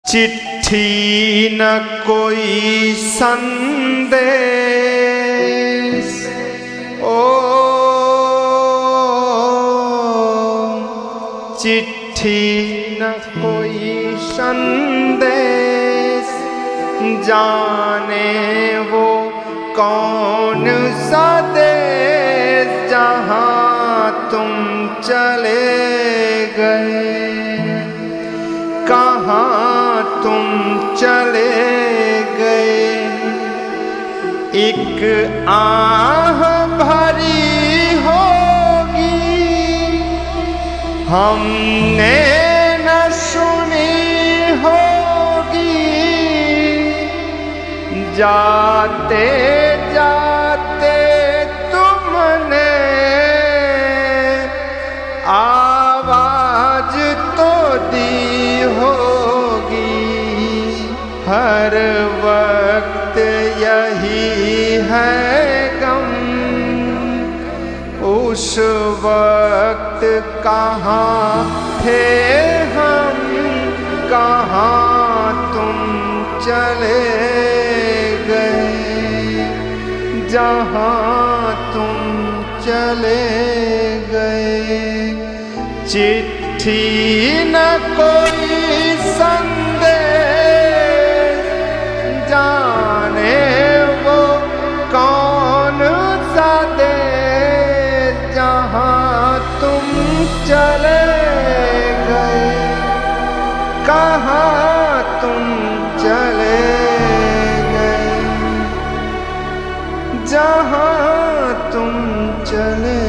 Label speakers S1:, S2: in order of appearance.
S1: चिट्ठी न कोई संदेश, ओ चिट्ठी न कोई संदेश, जाने वो कौन सा देश जहाँ तुम चले गए, कहाँ तुम चले गए। एक आह भरी होगी हमने न सुनी होगी, जाते जाते तुमने आवाज तो दी होगी। हर वक्त यही है गम, उस वक्त कहाँ थे हम, कहाँ तुम चले गए, जहाँ तुम चले गए। चिट्ठी न कोई संदेश, जाने वो कौन सा देश जहाँ तुम चले गए, कहाँ तुम चले गए, जहाँ तुम चले